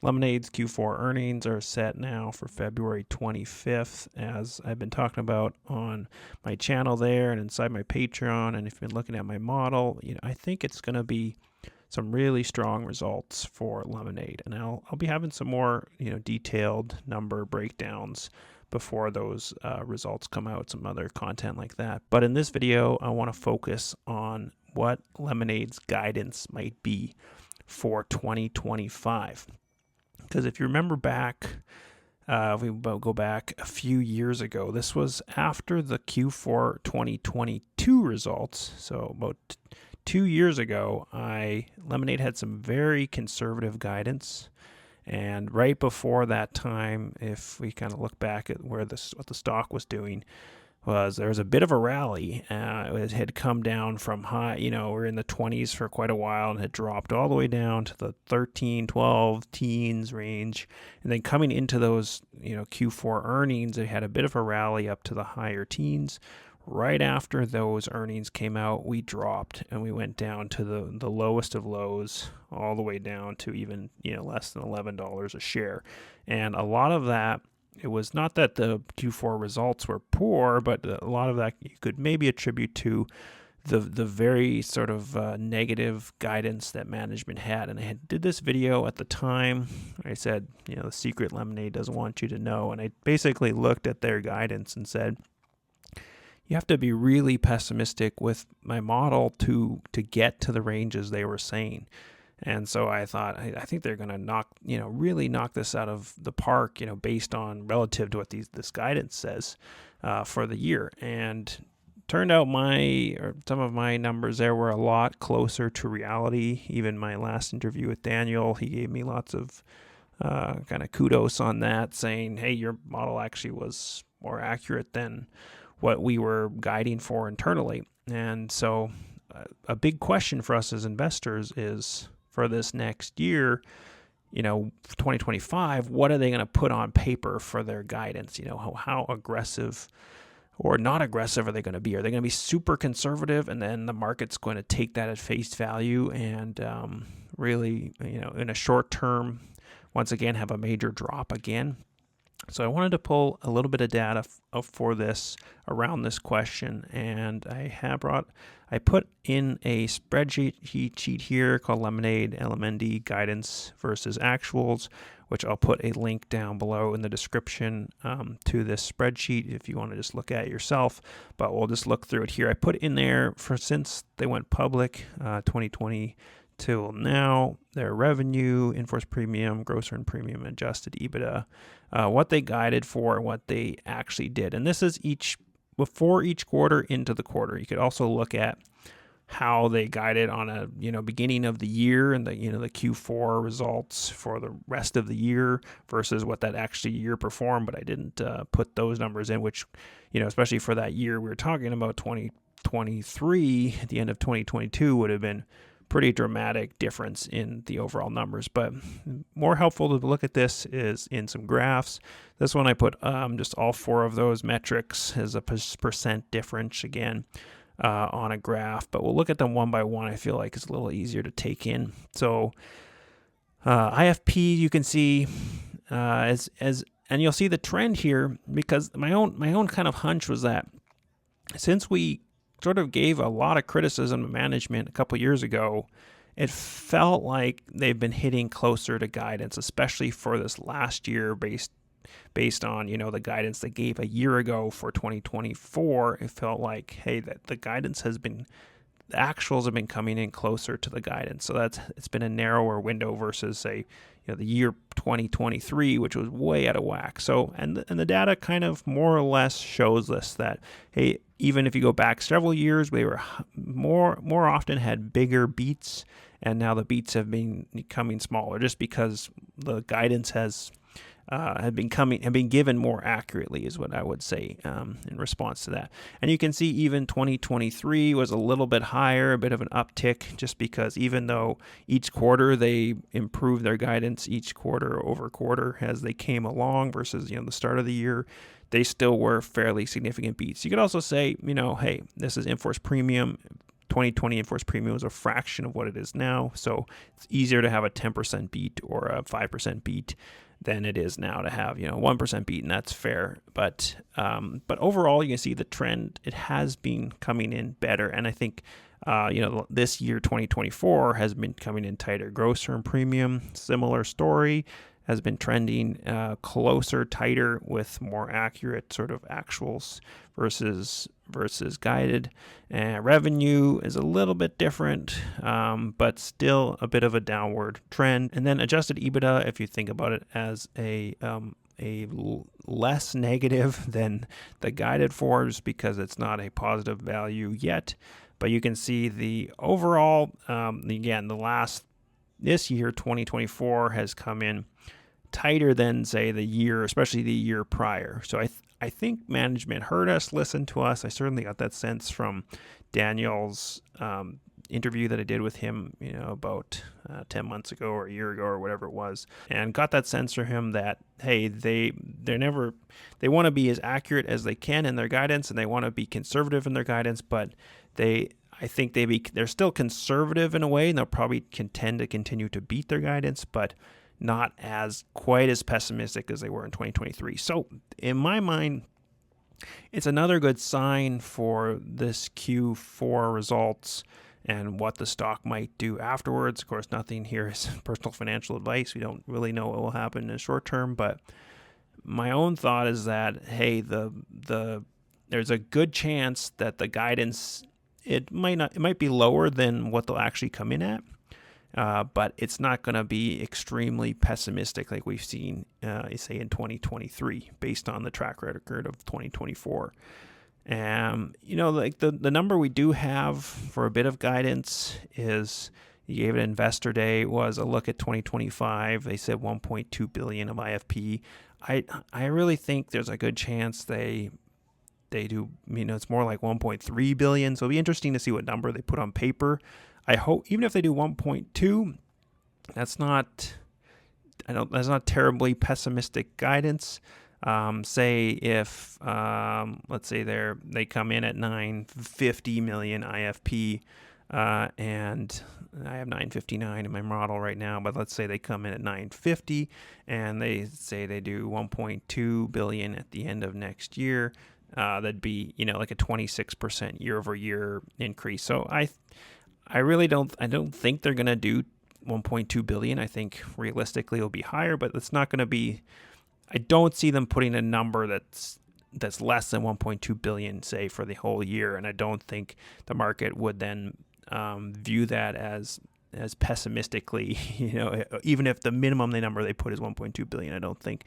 Lemonade's Q4 earnings are set now for February 25th, as I've been talking about on my channel there and inside my Patreon. And if you've been looking at my model, I think it's going to be some really strong results for Lemonade. And I'll be having some more, detailed number breakdowns before those results come out, some other content like that. But in this video, I want to focus on what Lemonade's guidance might be for 2025. Because if you remember back, if we go back a few years ago, this was after the Q4 2022 results. So about 2 years ago, Lemonade had some very conservative guidance. And right before that time, if we kind of look back at what the stock was doing, there was a bit of a rally. It had come down from high, we're in the 20s for quite a while and had dropped all the way down to the 13, 12 teens range. And then coming into those, Q4 earnings, it had a bit of a rally up to the higher teens. Right after those earnings came out, we dropped and we went down to the lowest of lows, all the way down to even, less than $11 a share. And a lot of that, it was not that the Q4 results were poor, but a lot of that you could maybe attribute to the very sort of negative guidance that management had. And I did this video at the time. I said, the secret Lemonade doesn't want you to know. And I basically looked at their guidance and said, you have to be really pessimistic with my model to get to the ranges they were saying. And so I thought, I think they're going to really knock this out of the park, based on relative to what this guidance says for the year. And turned out some of my numbers there were a lot closer to reality. Even my last interview with Daniel, he gave me lots of kind of kudos on that, saying, hey, your model actually was more accurate than what we were guiding for internally. And so a big question for us as investors is, for this next year, 2025, what are they going to put on paper for their guidance? How aggressive or not aggressive are they going to be? Are they going to be super conservative, and then the market's going to take that at face value and really, in a short term, once again, have a major drop again? So I wanted to pull a little bit of data for this around this question, and I put in a spreadsheet sheet here called Lemonade LMND guidance versus actuals, which I'll put a link down below in the description to this spreadsheet if you want to just look at it yourself. But we'll just look through it here. I put in there since they went public, 2020 till now, their revenue, in-force premium, gross earned premium, adjusted EBITDA, what they guided for, what they actually did. And this is before each quarter into the quarter. You could also look at how they guided on a beginning of the year and the Q4 results for the rest of the year versus what that actually year performed. But I didn't put those numbers in, which especially for that year we were talking about, 2023 at the end of 2022 would have been pretty dramatic difference in the overall numbers. But more helpful to look at this is in some graphs. This one I put just all four of those metrics as a percent difference again on a graph, but we'll look at them one by one. I feel like it's a little easier to take in. So IFP, you can see and you'll see the trend here, because my own kind of hunch was that since we sort of gave a lot of criticism to management a couple years ago, it felt like they've been hitting closer to guidance, especially for this last year based on the guidance they gave a year ago for 2024. It felt like, hey, that the actuals have been coming in closer to the guidance. So it's been a narrower window versus, say, the year 2023, which was way out of whack. So and the data kind of more or less shows us that, hey, even if you go back several years, we were more often had bigger beats, and now the beats have been becoming smaller, just because the guidance have been given more accurately, is what I would say in response to that. And you can see even 2023 was a little bit higher, a bit of an uptick, just because even though each quarter they improved their guidance each quarter over quarter as they came along versus the start of the year, they still were fairly significant beats. You could also say, hey, this is in-force premium. 2020 in-force premium was a fraction of what it is now. So it's easier to have a 10% beat or a 5% beat than it is now to have 1% beat, and that's fair. But overall, you can see the trend. It has been coming in better, and I think this year 2024 has been coming in tighter. Gross earned premium, similar story, has been trending closer, tighter, with more accurate sort of actuals versus guided. And revenue is a little bit different, but still a bit of a downward trend. And then adjusted EBITDA, if you think about it as a less negative than the guided for, just because it's not a positive value yet. But you can see the overall, again, this year, 2024, has come in tighter than, say, the year, especially the year prior. So I think management heard us, listened to us. I certainly got that sense from Daniel's interview that I did with him, about 10 months ago or a year ago or whatever it was, and got that sense from him that, hey, they want to be as accurate as they can in their guidance, and they want to be conservative in their guidance, but I think they're still conservative in a way, and they'll probably tend to continue to beat their guidance, but not quite as pessimistic as they were in 2023. So in my mind, it's another good sign for this Q4 results and what the stock might do afterwards. Of course, nothing here is personal financial advice. We don't really know what will happen in the short term, but my own thought is that, hey, there's a good chance that the guidance, it might be lower than what they'll actually come in at, but it's not going to be extremely pessimistic like we've seen, say, in 2023, based on the track record of 2024. Like the number we do have for a bit of guidance is, you gave it Investor Day, was a look at 2025. They said 1.2 billion of IFP. I really think there's a good chance they do, it's more like 1.3 billion. So it'll be interesting to see what number they put on paper. I hope, even if they do 1.2, that's not terribly pessimistic guidance. Say if, let's say they come in at 950 million IFP, and I have 959 in my model right now, but let's say they come in at 950 and they say they do 1.2 billion at the end of next year. That'd be, like a 26% year over year increase. So I really don't think they're going to do 1.2 billion. I think realistically it'll be higher, but it's not going to be, I don't see them putting a number that's less than 1.2 billion, say, for the whole year. And I don't think the market would then view that as pessimistically, even if the minimum number they put is 1.2 billion. I don't think,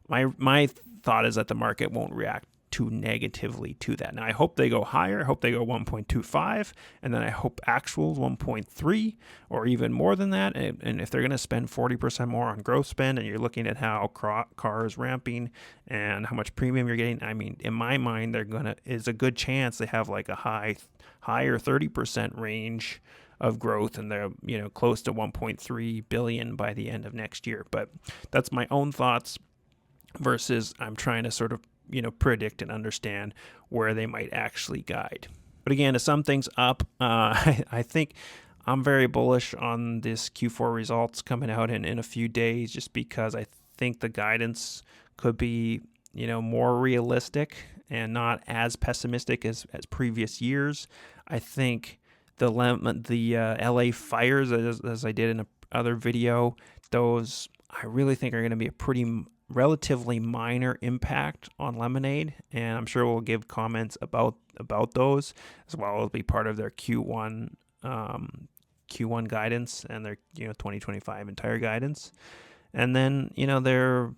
my thought is that the market won't react too negatively to that. Now, I hope they go higher. I hope they go 1.25, and then I hope actuals 1.3 or even more than that. And if they're going to spend 40% more on growth spend, and you're looking at how CAGR is ramping and how much premium you're getting, I mean, in my mind, is a good chance they have like a higher 30% range of growth, and they're close to 1.3 billion by the end of next year. But that's my own thoughts, versus I'm trying to sort of predict and understand where they might actually guide. But again, to sum things up, I think I'm very bullish on this Q4 results coming out in a few days, just because I think the guidance could be, more realistic and not as pessimistic as previous years. I think the LA fires, as I did in another video, those I really think are going to be a pretty relatively minor impact on Lemonade, and I'm sure we'll give comments about those as well. It'll be part of their Q1 guidance and their 2025 entire guidance. And then they're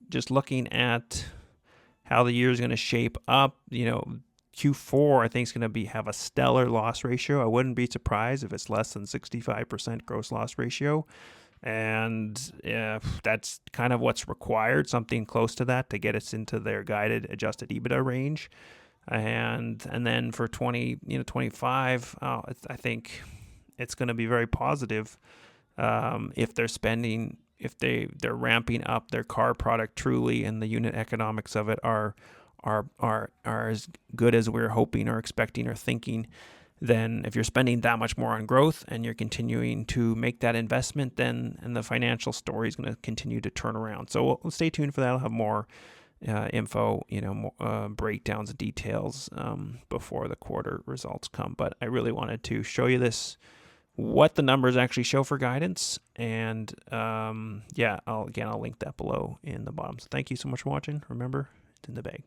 just looking at how the year is going to shape up. Q4 I think is going to have a stellar loss ratio. I wouldn't be surprised if it's less than 65% gross loss ratio. And that's kind of what's required, something close to that, to get us into their guided adjusted EBITDA range. And then for 2025, I think it's going to be very positive if they're spending, if they're ramping up their car product truly, and the unit economics of it are as good as we're hoping or expecting or thinking. then if you're spending that much more on growth and you're continuing to make that investment, then and the financial story is going to continue to turn around. So we'll stay tuned for that. I'll have more info, more, breakdowns and details before the quarter results come. But I really wanted to show you this, what the numbers actually show for guidance. And I'll link that below in the bottom. So thank you so much for watching. Remember, it's in the bag.